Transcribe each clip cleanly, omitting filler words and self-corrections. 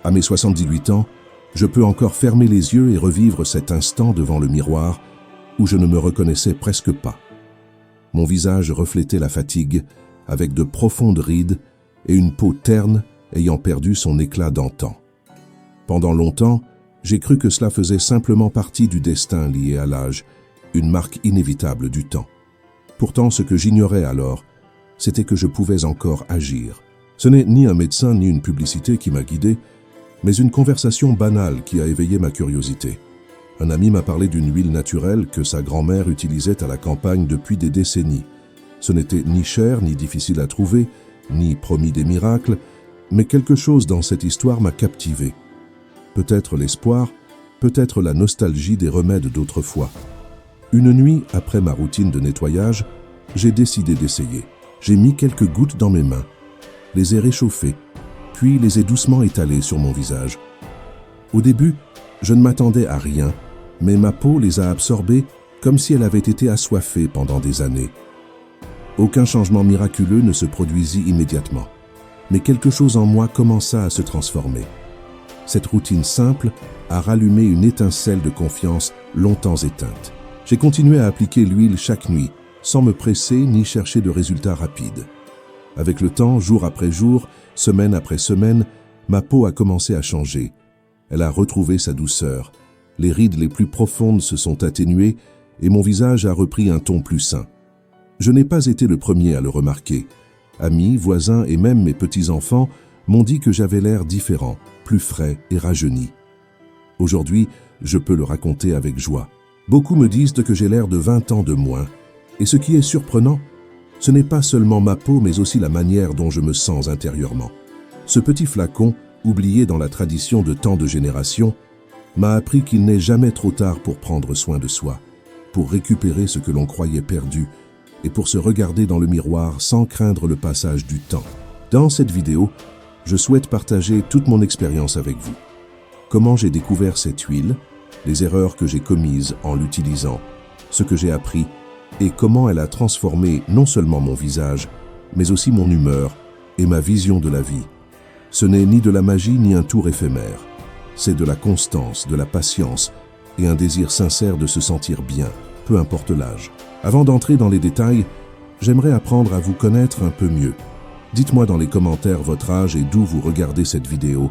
À mes 78 ans, je peux encore fermer les yeux et revivre cet instant devant le miroir où je ne me reconnaissais presque pas. Mon visage reflétait la fatigue, avec de profondes rides et une peau terne ayant perdu son éclat d'antan. Pendant longtemps, j'ai cru que cela faisait simplement partie du destin lié à l'âge, une marque inévitable du temps. Pourtant, ce que j'ignorais alors, c'était que je pouvais encore agir. Ce n'est ni un médecin ni une publicité qui m'a guidé, mais une conversation banale qui a éveillé ma curiosité. Un ami m'a parlé d'une huile naturelle que sa grand-mère utilisait à la campagne depuis des décennies. Ce n'était ni cher, ni difficile à trouver, ni promis des miracles, mais quelque chose dans cette histoire m'a captivé. Peut-être l'espoir, peut-être la nostalgie des remèdes d'autrefois. Une nuit, après ma routine de nettoyage, j'ai décidé d'essayer. J'ai mis quelques gouttes dans mes mains, les ai réchauffées, puis les ai doucement étalées sur mon visage. Au début, je ne m'attendais à rien, mais ma peau les a absorbées comme si elle avait été assoiffée pendant des années. Aucun changement miraculeux ne se produisit immédiatement, mais quelque chose en moi commença à se transformer. Cette routine simple a rallumé une étincelle de confiance longtemps éteinte. J'ai continué à appliquer l'huile chaque nuit, sans me presser ni chercher de résultats rapides. Avec le temps, jour après jour, semaine après semaine, ma peau a commencé à changer. Elle a retrouvé sa douceur. Les rides les plus profondes se sont atténuées et mon visage a repris un ton plus sain. Je n'ai pas été le premier à le remarquer. Amis, voisins et même mes petits-enfants m'ont dit que j'avais l'air différent, plus frais et rajeuni. Aujourd'hui, je peux le raconter avec joie. Beaucoup me disent que j'ai l'air de 20 ans de moins. Et ce qui est surprenant, ce n'est pas seulement ma peau, mais aussi la manière dont je me sens intérieurement. Ce petit flacon, oublié dans la tradition de tant de générations, m'a appris qu'il n'est jamais trop tard pour prendre soin de soi, pour récupérer ce que l'on croyait perdu et pour se regarder dans le miroir sans craindre le passage du temps. Dans cette vidéo, je souhaite partager toute mon expérience avec vous. Comment j'ai découvert cette huile, les erreurs que j'ai commises en l'utilisant, ce que j'ai appris et comment elle a transformé non seulement mon visage, mais aussi mon humeur et ma vision de la vie. Ce n'est ni de la magie ni un tour éphémère. C'est de la constance, de la patience et un désir sincère de se sentir bien, peu importe l'âge. Avant d'entrer dans les détails, j'aimerais apprendre à vous connaître un peu mieux. Dites-moi dans les commentaires votre âge et d'où vous regardez cette vidéo.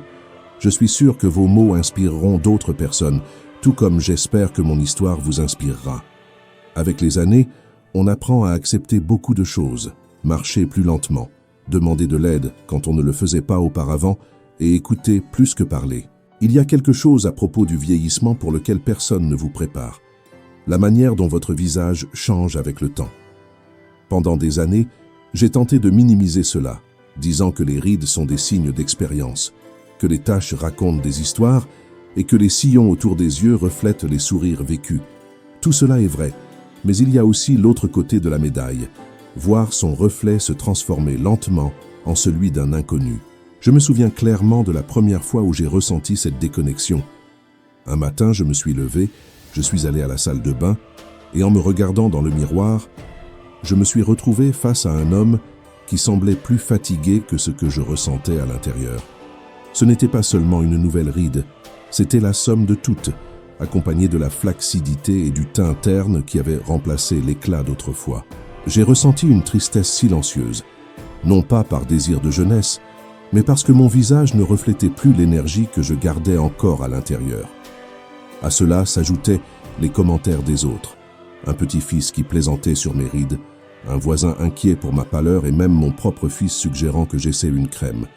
Je suis sûr que vos mots inspireront d'autres personnes, tout comme j'espère que mon histoire vous inspirera. Avec les années, on apprend à accepter beaucoup de choses, marcher plus lentement, demander de l'aide quand on ne le faisait pas auparavant et écouter plus que parler. Il y a quelque chose à propos du vieillissement pour lequel personne ne vous prépare. La manière dont votre visage change avec le temps. Pendant des années, j'ai tenté de minimiser cela, disant que les rides sont des signes d'expérience, que les taches racontent des histoires et que les sillons autour des yeux reflètent les sourires vécus. Tout cela est vrai, mais il y a aussi l'autre côté de la médaille, voir son reflet se transformer lentement en celui d'un inconnu. Je me souviens clairement de la première fois où j'ai ressenti cette déconnexion. Un matin, je me suis levé, je suis allé à la salle de bain, et en me regardant dans le miroir, je me suis retrouvé face à un homme qui semblait plus fatigué que ce que je ressentais à l'intérieur. Ce n'était pas seulement une nouvelle ride, c'était la somme de toutes, accompagnée de la flacidité et du teint terne qui avait remplacé l'éclat d'autrefois. J'ai ressenti une tristesse silencieuse, non pas par désir de jeunesse, mais parce que mon visage ne reflétait plus l'énergie que je gardais encore à l'intérieur. À cela s'ajoutaient les commentaires des autres, un petit-fils qui plaisantait sur mes rides, un voisin inquiet pour ma pâleur et même mon propre fils suggérant que j'essaie une crème.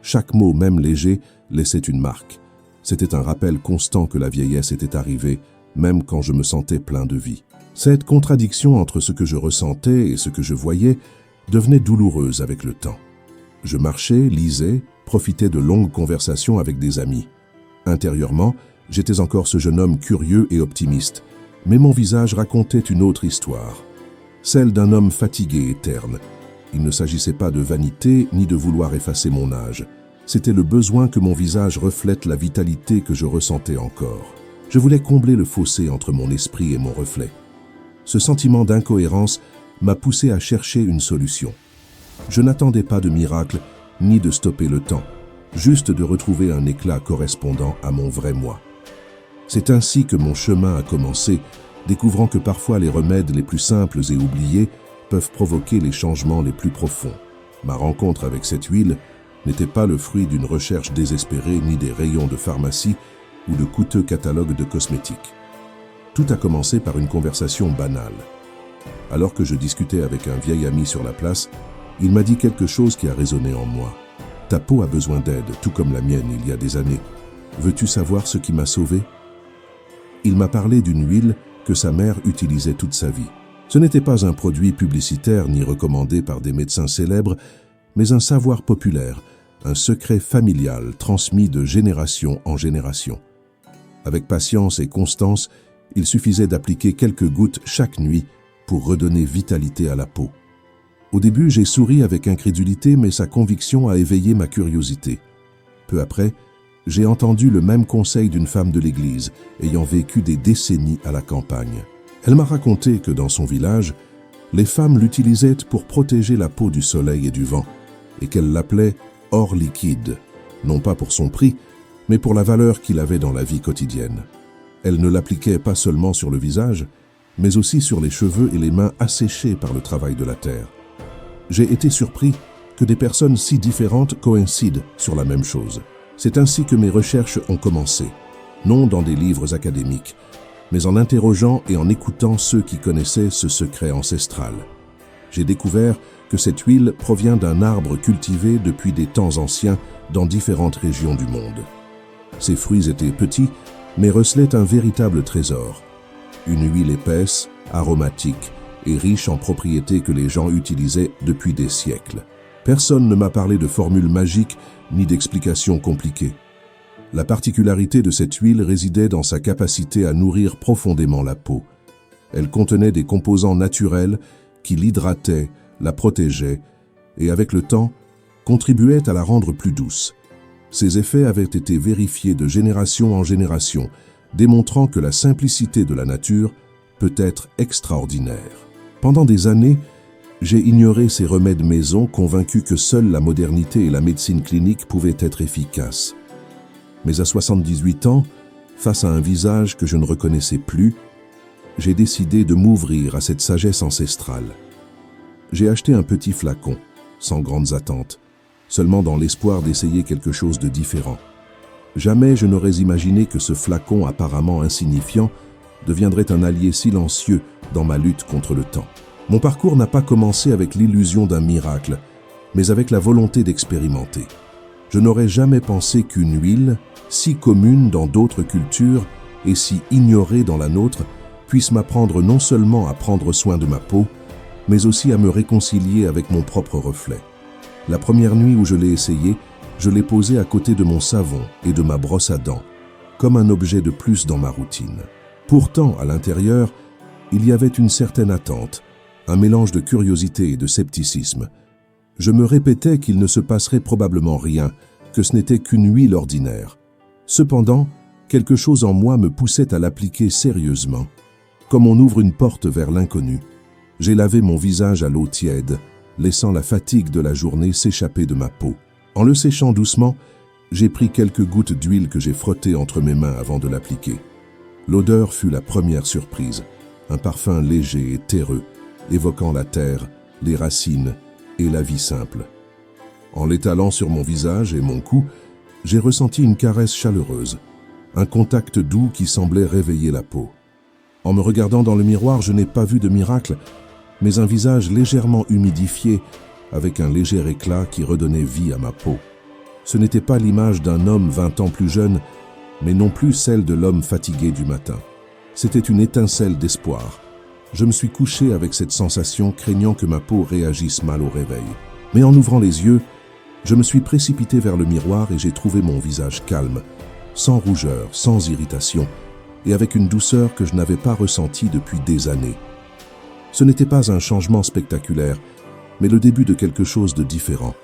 Chaque mot, même léger, laissait une marque. C'était un rappel constant que la vieillesse était arrivée, même quand je me sentais plein de vie. Cette contradiction entre ce que je ressentais et ce que je voyais devenait douloureuse avec le temps. Je marchais, lisais, profitais de longues conversations avec des amis. Intérieurement, j'étais encore ce jeune homme curieux et optimiste, mais mon visage racontait une autre histoire, celle d'un homme fatigué et terne. Il ne s'agissait pas de vanité ni de vouloir effacer mon âge. C'était le besoin que mon visage reflète la vitalité que je ressentais encore. Je voulais combler le fossé entre mon esprit et mon reflet. Ce sentiment d'incohérence m'a poussé à chercher une solution. Je n'attendais pas de miracle, ni de stopper le temps. juste de retrouver un éclat correspondant à mon vrai moi. C'est ainsi que mon chemin a commencé, découvrant que parfois les remèdes les plus simples et oubliés peuvent provoquer les changements les plus profonds. Ma rencontre avec cette huile n'était pas le fruit d'une recherche désespérée ni des rayons de pharmacie ou de coûteux catalogues de cosmétiques. Tout a commencé par une conversation banale. Alors que je discutais avec un vieil ami sur la place, il m'a dit quelque chose qui a résonné en moi. « Ta peau a besoin d'aide, tout comme la mienne il y a des années. Veux-tu savoir ce qui m'a sauvé ?» Il m'a parlé d'une huile que sa mère utilisait toute sa vie. Ce n'était pas un produit publicitaire ni recommandé par des médecins célèbres, mais un savoir populaire, un secret familial transmis de génération en génération. Avec patience et constance, il suffisait d'appliquer quelques gouttes chaque nuit pour redonner vitalité à la peau. Au début, j'ai souri avec incrédulité, mais sa conviction a éveillé ma curiosité. Peu après, j'ai entendu le même conseil d'une femme de l'église, ayant vécu des décennies à la campagne. Elle m'a raconté que dans son village, les femmes l'utilisaient pour protéger la peau du soleil et du vent, et qu'elle l'appelait « or liquide », non pas pour son prix, mais pour la valeur qu'il avait dans la vie quotidienne. Elle ne l'appliquait pas seulement sur le visage, mais aussi sur les cheveux et les mains asséchés par le travail de la terre. J'ai été surpris que des personnes si différentes coïncident sur la même chose. C'est ainsi que mes recherches ont commencé, non dans des livres académiques, mais en interrogeant et en écoutant ceux qui connaissaient ce secret ancestral. J'ai découvert que cette huile provient d'un arbre cultivé depuis des temps anciens dans différentes régions du monde. Ses fruits étaient petits, mais recelaient un véritable trésor. Une huile épaisse, aromatique et riche en propriétés que les gens utilisaient depuis des siècles. Personne ne m'a parlé de formules magiques ni d'explications compliquées. La particularité de cette huile résidait dans sa capacité à nourrir profondément la peau. Elle contenait des composants naturels qui l'hydrataient, la protégeaient et, avec le temps, contribuaient à la rendre plus douce. Ces effets avaient été vérifiés de génération en génération, démontrant que la simplicité de la nature peut être extraordinaire. Pendant des années, j'ai ignoré ces remèdes maison, convaincu que seule la modernité et la médecine clinique pouvaient être efficaces. Mais à 78 ans, face à un visage que je ne reconnaissais plus, j'ai décidé de m'ouvrir à cette sagesse ancestrale. J'ai acheté un petit flacon, sans grandes attentes, seulement dans l'espoir d'essayer quelque chose de différent. Jamais je n'aurais imaginé que ce flacon apparemment insignifiant deviendrait un allié silencieux dans ma lutte contre le temps. Mon parcours n'a pas commencé avec l'illusion d'un miracle, mais avec la volonté d'expérimenter. Je n'aurais jamais pensé qu'une huile, si commune dans d'autres cultures et si ignorée dans la nôtre, puisse m'apprendre non seulement à prendre soin de ma peau, mais aussi à me réconcilier avec mon propre reflet. La première nuit où je l'ai essayé, je l'ai posé à côté de mon savon et de ma brosse à dents, comme un objet de plus dans ma routine. Pourtant, à l'intérieur, il y avait une certaine attente, un mélange de curiosité et de scepticisme. Je me répétais qu'il ne se passerait probablement rien, que ce n'était qu'une huile ordinaire. Cependant, quelque chose en moi me poussait à l'appliquer sérieusement. Comme on ouvre une porte vers l'inconnu, j'ai lavé mon visage à l'eau tiède, laissant la fatigue de la journée s'échapper de ma peau. En le séchant doucement, j'ai pris quelques gouttes d'huile que j'ai frottées entre mes mains avant de l'appliquer. L'odeur fut la première surprise, un parfum léger et terreux, évoquant la terre, les racines et la vie simple. En l'étalant sur mon visage et mon cou, j'ai ressenti une caresse chaleureuse, un contact doux qui semblait réveiller la peau. En me regardant dans le miroir, je n'ai pas vu de miracle, mais un visage légèrement humidifié, avec un léger éclat qui redonnait vie à ma peau. Ce n'était pas l'image d'un homme 20 ans plus jeune, mais non plus celle de l'homme fatigué du matin. C'était une étincelle d'espoir. Je me suis couché avec cette sensation, craignant que ma peau réagisse mal au réveil. Mais en ouvrant les yeux, je me suis précipité vers le miroir et j'ai trouvé mon visage calme, sans rougeur, sans irritation, et avec une douceur que je n'avais pas ressentie depuis des années. Ce n'était pas un changement spectaculaire, mais le début de quelque chose de différent.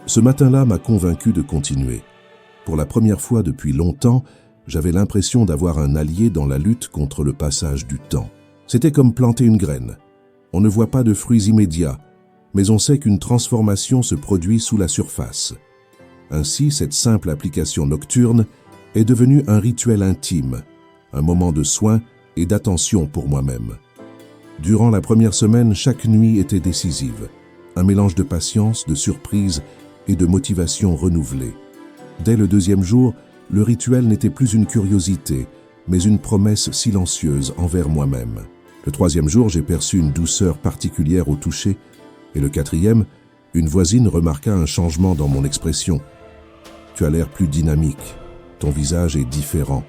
Ce matin-là m'a convaincu de continuer. Pour la première fois depuis longtemps, j'avais l'impression d'avoir un allié dans la lutte contre le passage du temps. C'était comme planter une graine. On ne voit pas de fruits immédiats, mais on sait qu'une transformation se produit sous la surface. Ainsi, cette simple application nocturne est devenue un rituel intime, un moment de soin et d'attention pour moi-même. Durant la première semaine, chaque nuit était décisive, un mélange de patience, de surprise et de motivation renouvelée. Dès le deuxième jour, le rituel n'était plus une curiosité, mais une promesse silencieuse envers moi-même. Le troisième jour, j'ai perçu une douceur particulière au toucher, et le quatrième, une voisine remarqua un changement dans mon expression. « Tu as l'air plus dynamique, ton visage est différent. »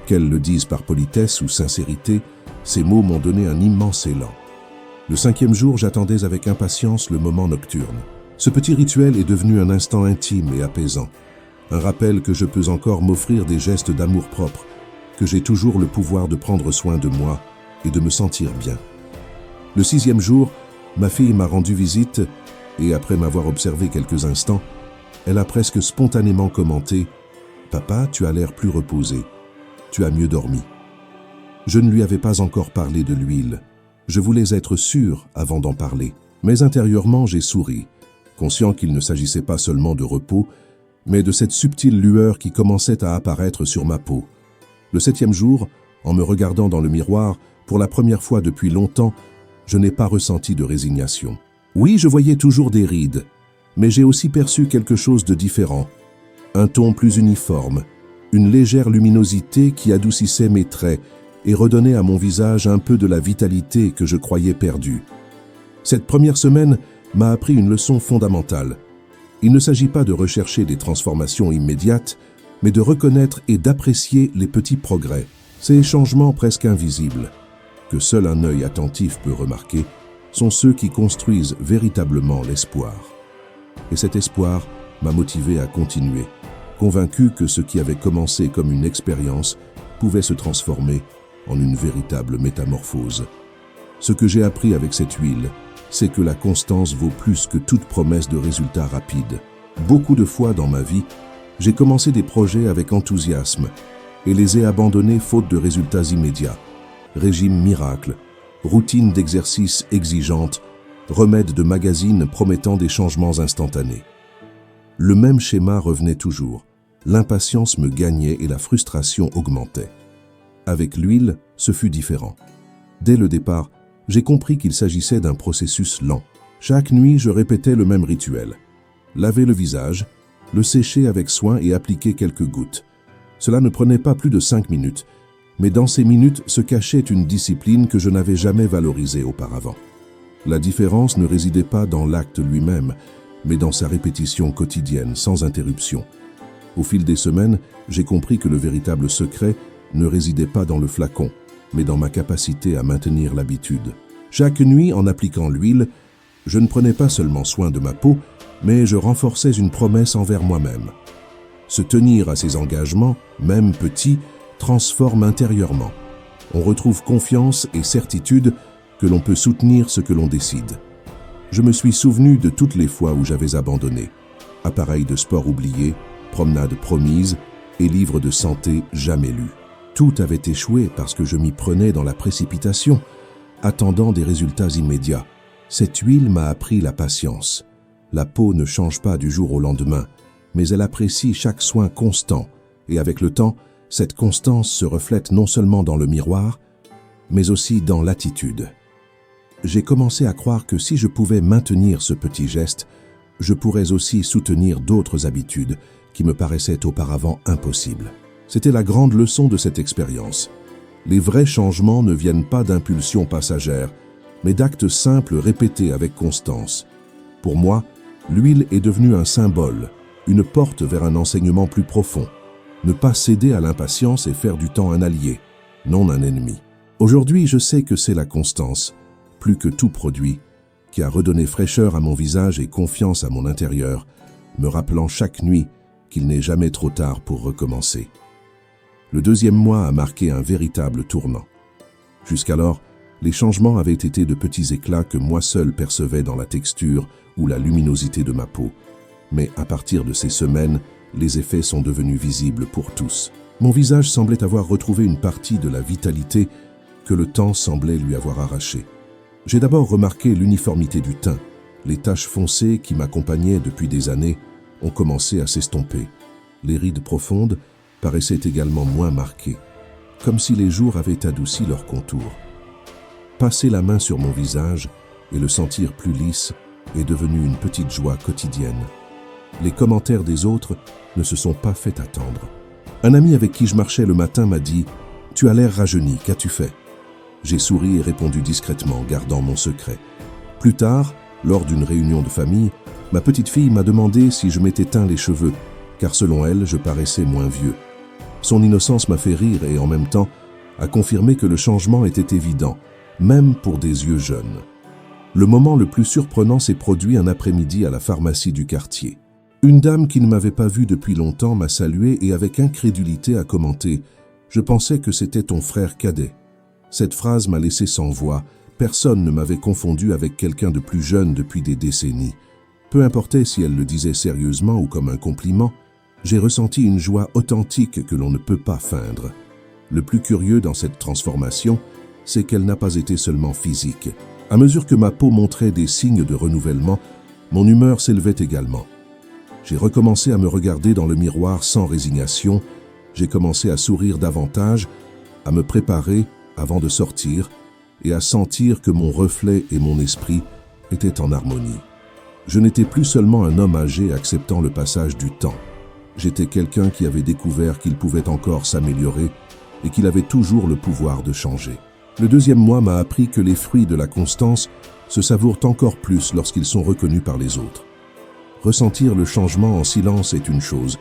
Qu'elle le dise par politesse ou sincérité, ces mots m'ont donné un immense élan. Le cinquième jour, j'attendais avec impatience le moment nocturne. Ce petit rituel est devenu un instant intime et apaisant. Un rappel que je peux encore m'offrir des gestes d'amour-propre, que j'ai toujours le pouvoir de prendre soin de moi et de me sentir bien. Le sixième jour, ma fille m'a rendu visite et après m'avoir observé quelques instants, elle a presque spontanément commenté « Papa, tu as l'air plus reposé. Tu as mieux dormi. » Je ne lui avais pas encore parlé de l'huile. Je voulais être sûr avant d'en parler. Mais intérieurement, j'ai souri, conscient qu'il ne s'agissait pas seulement de repos, mais de cette subtile lueur qui commençait à apparaître sur ma peau. Le septième jour, en me regardant dans le miroir, pour la première fois depuis longtemps, je n'ai pas ressenti de résignation. Oui, je voyais toujours des rides, mais j'ai aussi perçu quelque chose de différent. Un ton plus uniforme, une légère luminosité qui adoucissait mes traits et redonnait à mon visage un peu de la vitalité que je croyais perdue. Cette première semaine m'a appris une leçon fondamentale. Il ne s'agit pas de rechercher des transformations immédiates, mais de reconnaître et d'apprécier les petits progrès, ces changements presque invisibles, que seul un œil attentif peut remarquer, sont ceux qui construisent véritablement l'espoir. Et cet espoir m'a motivé à continuer, convaincu que ce qui avait commencé comme une expérience pouvait se transformer en une véritable métamorphose. Ce que j'ai appris avec cette huile, c'est que la constance vaut plus que toute promesse de résultats rapides. Beaucoup de fois dans ma vie, j'ai commencé des projets avec enthousiasme et les ai abandonnés faute de résultats immédiats. Régime miracle, routine d'exercice exigeante, remède de magazine promettant des changements instantanés. Le même schéma revenait toujours. L'impatience me gagnait et la frustration augmentait. Avec l'huile, ce fut différent. Dès le départ, j'ai compris qu'il s'agissait d'un processus lent. Chaque nuit, je répétais le même rituel. Laver le visage, le sécher avec soin et appliquer quelques gouttes. Cela ne prenait pas plus de 5 minutes, mais dans ces minutes se cachait une discipline que je n'avais jamais valorisée auparavant. La différence ne résidait pas dans l'acte lui-même, mais dans sa répétition quotidienne, sans interruption. Au fil des semaines, j'ai compris que le véritable secret ne résidait pas dans le flacon, mais dans ma capacité à maintenir l'habitude. Chaque nuit, en appliquant l'huile, je ne prenais pas seulement soin de ma peau, mais je renforçais une promesse envers moi-même. Se tenir à ses engagements, même petits, transforme intérieurement. On retrouve confiance et certitude que l'on peut soutenir ce que l'on décide. Je me suis souvenu de toutes les fois où j'avais abandonné. Appareil de sport oublié, promenade promise et livre de santé jamais lu. Tout avait échoué parce que je m'y prenais dans la précipitation, attendant des résultats immédiats. Cette huile m'a appris la patience. La peau ne change pas du jour au lendemain, mais elle apprécie chaque soin constant, et avec le temps, cette constance se reflète non seulement dans le miroir, mais aussi dans l'attitude. J'ai commencé à croire que si je pouvais maintenir ce petit geste, je pourrais aussi soutenir d'autres habitudes qui me paraissaient auparavant impossibles. C'était la grande leçon de cette expérience. Les vrais changements ne viennent pas d'impulsions passagères, mais d'actes simples répétés avec constance. Pour moi, l'huile est devenue un symbole, une porte vers un enseignement plus profond. Ne pas céder à l'impatience et faire du temps un allié, non un ennemi. Aujourd'hui, je sais que c'est la constance, plus que tout produit, qui a redonné fraîcheur à mon visage et confiance à mon intérieur, me rappelant chaque nuit qu'il n'est jamais trop tard pour recommencer. Le deuxième mois a marqué un véritable tournant. Jusqu'alors, les changements avaient été de petits éclats que moi seul percevais dans la texture ou la luminosité de ma peau. Mais à partir de ces semaines, les effets sont devenus visibles pour tous. Mon visage semblait avoir retrouvé une partie de la vitalité que le temps semblait lui avoir arrachée. J'ai d'abord remarqué l'uniformité du teint. Les taches foncées qui m'accompagnaient depuis des années ont commencé à s'estomper. Les rides profondes paraissaient également moins marquées, comme si les jours avaient adouci leurs contours. Passer la main sur mon visage et le sentir plus lisse est devenu une petite joie quotidienne. Les commentaires des autres ne se sont pas fait attendre. Un ami avec qui je marchais le matin m'a dit « Tu as l'air rajeuni, qu'as-tu fait ?» J'ai souri et répondu discrètement, gardant mon secret. Plus tard, lors d'une réunion de famille, ma petite fille m'a demandé si je m'étais teint les cheveux, car selon elle, je paraissais moins vieux. Son innocence m'a fait rire et en même temps a confirmé que le changement était évident, même pour des yeux jeunes. Le moment le plus surprenant s'est produit un après-midi à la pharmacie du quartier. Une dame qui ne m'avait pas vu depuis longtemps m'a salué et avec incrédulité a commenté « Je pensais que c'était ton frère cadet ». Cette phrase m'a laissé sans voix. Personne ne m'avait confondu avec quelqu'un de plus jeune depuis des décennies. Peu importait si elle le disait sérieusement ou comme un compliment, j'ai ressenti une joie authentique que l'on ne peut pas feindre. Le plus curieux dans cette transformation, c'est qu'elle n'a pas été seulement physique. À mesure que ma peau montrait des signes de renouvellement, mon humeur s'élevait également. J'ai recommencé à me regarder dans le miroir sans résignation, j'ai commencé à sourire davantage, à me préparer avant de sortir et à sentir que mon reflet et mon esprit étaient en harmonie. Je n'étais plus seulement un homme âgé acceptant le passage du temps. J'étais quelqu'un qui avait découvert qu'il pouvait encore s'améliorer et qu'il avait toujours le pouvoir de changer. Le deuxième mois m'a appris que les fruits de la constance se savourent encore plus lorsqu'ils sont reconnus par les autres. Ressentir le changement en silence est une chose,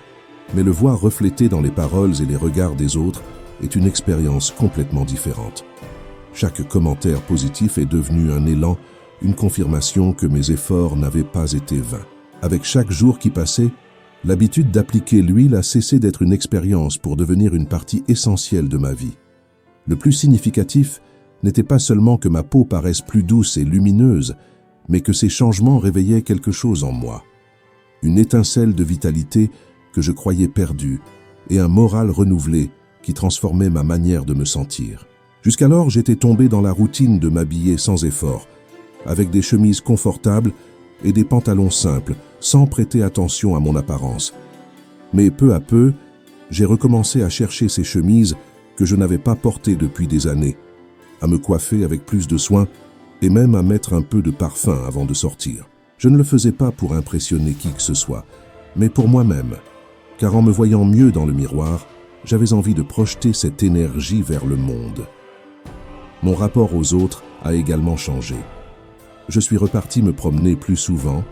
mais le voir reflété dans les paroles et les regards des autres est une expérience complètement différente. Chaque commentaire positif est devenu un élan, une confirmation que mes efforts n'avaient pas été vains. Avec chaque jour qui passait, l'habitude d'appliquer l'huile a cessé d'être une expérience pour devenir une partie essentielle de ma vie. Le plus significatif n'était pas seulement que ma peau paraisse plus douce et lumineuse, mais que ces changements réveillaient quelque chose en moi. Une étincelle de vitalité que je croyais perdue et un moral renouvelé qui transformait ma manière de me sentir. Jusqu'alors, j'étais tombé dans la routine de m'habiller sans effort, avec des chemises confortables et des pantalons simples, sans prêter attention à mon apparence. Mais peu à peu, j'ai recommencé à chercher ces chemises que je n'avais pas portées depuis des années, à me coiffer avec plus de soin et même à mettre un peu de parfum avant de sortir. Je ne le faisais pas pour impressionner qui que ce soit, mais pour moi-même, car en me voyant mieux dans le miroir, j'avais envie de projeter cette énergie vers le monde. Mon rapport aux autres a également changé. Je suis reparti me promener plus souvent,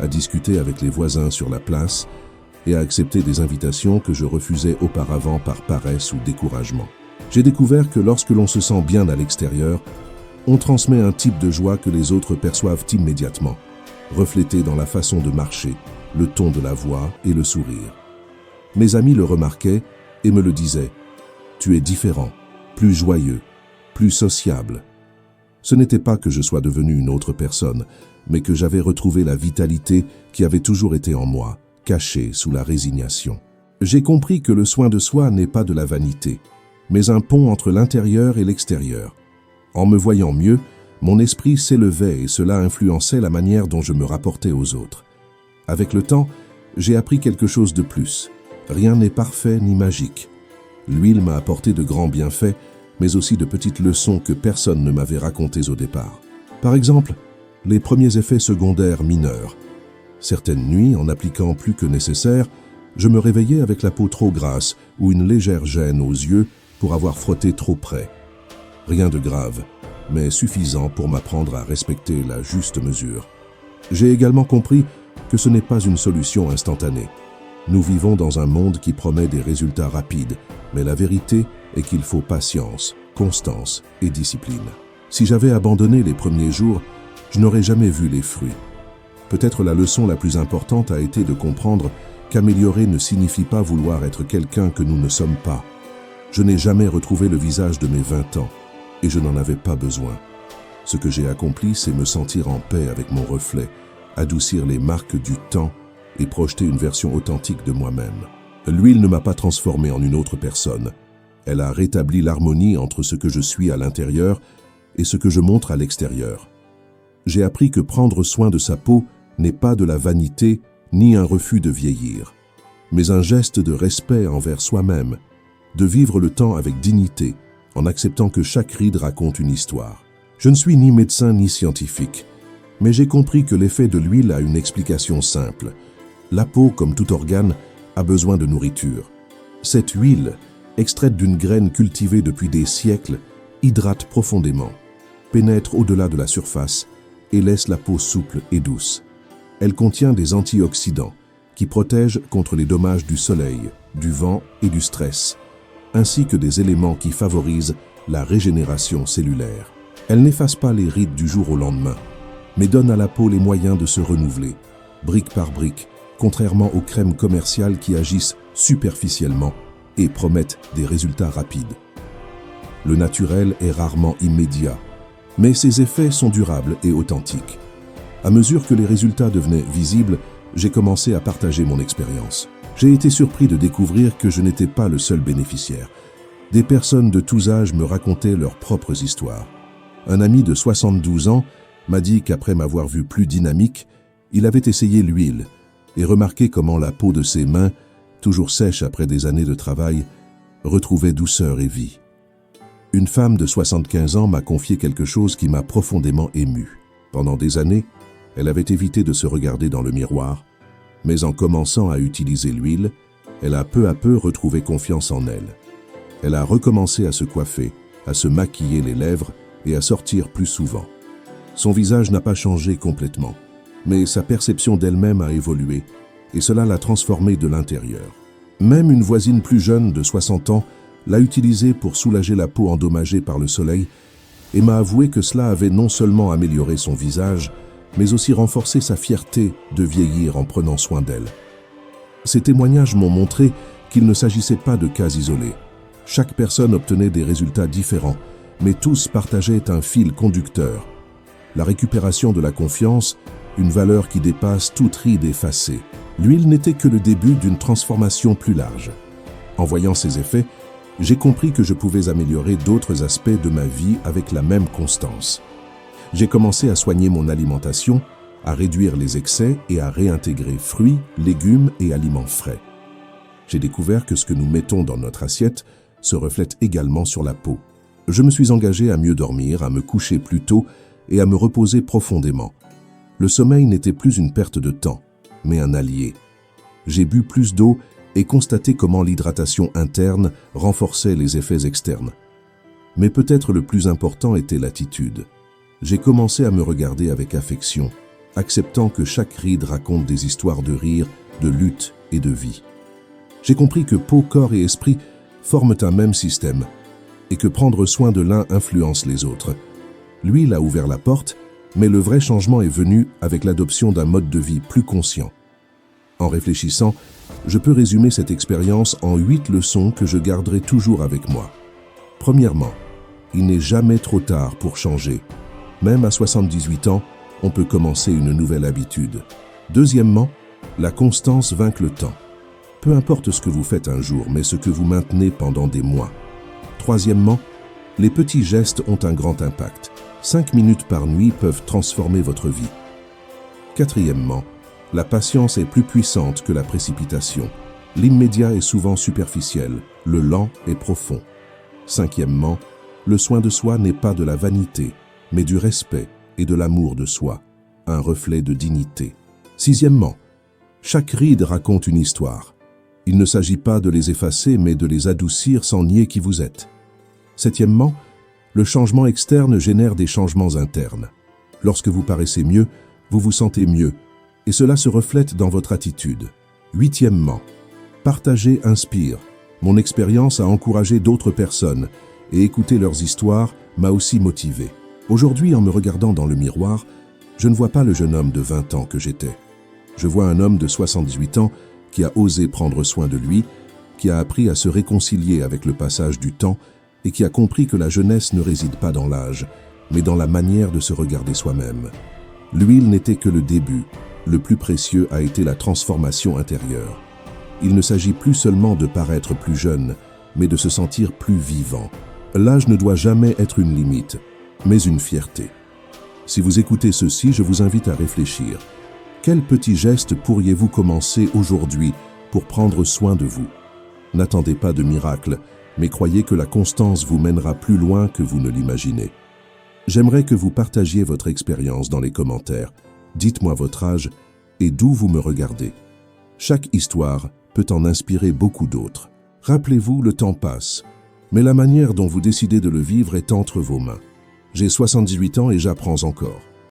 à discuter avec les voisins sur la place et à accepter des invitations que je refusais auparavant par paresse ou découragement. J'ai découvert que lorsque l'on se sent bien à l'extérieur, on transmet un type de joie que les autres perçoivent immédiatement, reflété dans la façon de marcher, le ton de la voix et le sourire. Mes amis le remarquaient et me le disaient. Tu es différent, plus joyeux, plus sociable. Ce n'était pas que je sois devenu une autre personne, mais que j'avais retrouvé la vitalité qui avait toujours été en moi, cachée sous la résignation. J'ai compris que le soin de soi n'est pas de la vanité, mais un pont entre l'intérieur et l'extérieur. En me voyant mieux, mon esprit s'élevait et cela influençait la manière dont je me rapportais aux autres. Avec le temps, j'ai appris quelque chose de plus. Rien n'est parfait ni magique. L'huile m'a apporté de grands bienfaits, mais aussi de petites leçons que personne ne m'avait racontées au départ. Par exemple, les premiers effets secondaires mineurs. Certaines nuits, en appliquant plus que nécessaire, je me réveillais avec la peau trop grasse ou une légère gêne aux yeux pour avoir frotté trop près. Rien de grave, mais suffisant pour m'apprendre à respecter la juste mesure. J'ai également compris que ce n'est pas une solution instantanée. Nous vivons dans un monde qui promet des résultats rapides, mais la vérité est qu'il faut patience, constance et discipline. Si j'avais abandonné les premiers jours, je n'aurais jamais vu les fruits. Peut-être la leçon la plus importante a été de comprendre qu'améliorer ne signifie pas vouloir être quelqu'un que nous ne sommes pas. Je n'ai jamais retrouvé le visage de mes 20 ans, et je n'en avais pas besoin. Ce que j'ai accompli, c'est me sentir en paix avec mon reflet, adoucir les marques du temps et projeter une version authentique de moi-même. L'huile ne m'a pas transformé en une autre personne. Elle a rétabli l'harmonie entre ce que je suis à l'intérieur et ce que je montre à l'extérieur. J'ai appris que prendre soin de sa peau n'est pas de la vanité ni un refus de vieillir, mais un geste de respect envers soi-même, de vivre le temps avec dignité, en acceptant que chaque ride raconte une histoire. Je ne suis ni médecin ni scientifique, mais j'ai compris que l'effet de l'huile a une explication simple. La peau, comme tout organe, a besoin de nourriture. Cette huile, extraite d'une graine cultivée depuis des siècles, hydrate profondément, pénètre au-delà de la surface et laisse la peau souple et douce. Elle contient des antioxydants qui protègent contre les dommages du soleil, du vent et du stress, ainsi que des éléments qui favorisent la régénération cellulaire. Elle n'efface pas les rides du jour au lendemain, mais donne à la peau les moyens de se renouveler, brique par brique, contrairement aux crèmes commerciales qui agissent superficiellement et promettent des résultats rapides. Le naturel est rarement immédiat, mais ses effets sont durables et authentiques. À mesure que les résultats devenaient visibles, j'ai commencé à partager mon expérience. J'ai été surpris de découvrir que je n'étais pas le seul bénéficiaire. Des personnes de tous âges me racontaient leurs propres histoires. Un ami de 72 ans m'a dit qu'après m'avoir vu plus dynamique, il avait essayé l'huile et remarqué comment la peau de ses mains, toujours sèche après des années de travail, retrouvait douceur et vie. Une femme de 75 ans m'a confié quelque chose qui m'a profondément ému. Pendant des années, elle avait évité de se regarder dans le miroir, mais en commençant à utiliser l'huile, elle a peu à peu retrouvé confiance en elle. Elle a recommencé à se coiffer, à se maquiller les lèvres et à sortir plus souvent. Son visage n'a pas changé complètement, mais sa perception d'elle-même a évolué, et cela l'a transformée de l'intérieur. Même une voisine plus jeune de 60 ans l'a utilisé pour soulager la peau endommagée par le soleil et m'a avoué que cela avait non seulement amélioré son visage, mais aussi renforcé sa fierté de vieillir en prenant soin d'elle. Ces témoignages m'ont montré qu'il ne s'agissait pas de cas isolés. Chaque personne obtenait des résultats différents, mais tous partageaient un fil conducteur. La récupération de la confiance, une valeur qui dépasse toute ride effacée. L'huile n'était que le début d'une transformation plus large. En voyant ces effets, j'ai compris que je pouvais améliorer d'autres aspects de ma vie avec la même constance. J'ai commencé à soigner mon alimentation, à réduire les excès et à réintégrer fruits, légumes et aliments frais. J'ai découvert que ce que nous mettons dans notre assiette se reflète également sur la peau. Je me suis engagé à mieux dormir, à me coucher plus tôt et à me reposer profondément. Le sommeil n'était plus une perte de temps, mais un allié. J'ai bu plus d'eau et constaté comment l'hydratation interne renforçait les effets externes. Mais peut-être le plus important était l'attitude. J'ai commencé à me regarder avec affection, acceptant que chaque ride raconte des histoires de rire, de lutte et de vie. J'ai compris que peau, corps et esprit forment un même système et que prendre soin de l'un influence les autres. L'huile a ouvert la porte, mais le vrai changement est venu avec l'adoption d'un mode de vie plus conscient. En réfléchissant, je peux résumer cette expérience en 8 leçons que je garderai toujours avec moi. Premièrement, il n'est jamais trop tard pour changer. Même à 78 ans, on peut commencer une nouvelle habitude. Deuxièmement, la constance vainc le temps. Peu importe ce que vous faites un jour, mais ce que vous maintenez pendant des mois. Troisièmement, les petits gestes ont un grand impact. 5 minutes par nuit peuvent transformer votre vie. Quatrièmement, la patience est plus puissante que la précipitation. L'immédiat est souvent superficiel, le lent est profond. Cinquièmement, le soin de soi n'est pas de la vanité, mais du respect et de l'amour de soi, un reflet de dignité. Sixièmement, chaque ride raconte une histoire. Il ne s'agit pas de les effacer, mais de les adoucir sans nier qui vous êtes. Septièmement, le changement externe génère des changements internes. Lorsque vous paraissez mieux, vous vous sentez mieux, et cela se reflète dans votre attitude. Huitièmement, partager inspire. Mon expérience a encouragé d'autres personnes, et écouter leurs histoires m'a aussi motivé. Aujourd'hui, en me regardant dans le miroir, je ne vois pas le jeune homme de 20 ans que j'étais. Je vois un homme de 78 ans qui a osé prendre soin de lui, qui a appris à se réconcilier avec le passage du temps et qui a compris que la jeunesse ne réside pas dans l'âge, mais dans la manière de se regarder soi-même. L'huile n'était que le début. Le plus précieux a été la transformation intérieure. Il ne s'agit plus seulement de paraître plus jeune, mais de se sentir plus vivant. L'âge ne doit jamais être une limite, mais une fierté. Si vous écoutez ceci, je vous invite à réfléchir. Quel petit geste pourriez-vous commencer aujourd'hui pour prendre soin de vous? N'attendez pas de miracle, mais croyez que la constance vous mènera plus loin que vous ne l'imaginez. J'aimerais que vous partagiez votre expérience dans les commentaires. Dites-moi votre âge et d'où vous me regardez. Chaque histoire peut en inspirer beaucoup d'autres. Rappelez-vous, le temps passe, mais la manière dont vous décidez de le vivre est entre vos mains. J'ai 78 ans et j'apprends encore.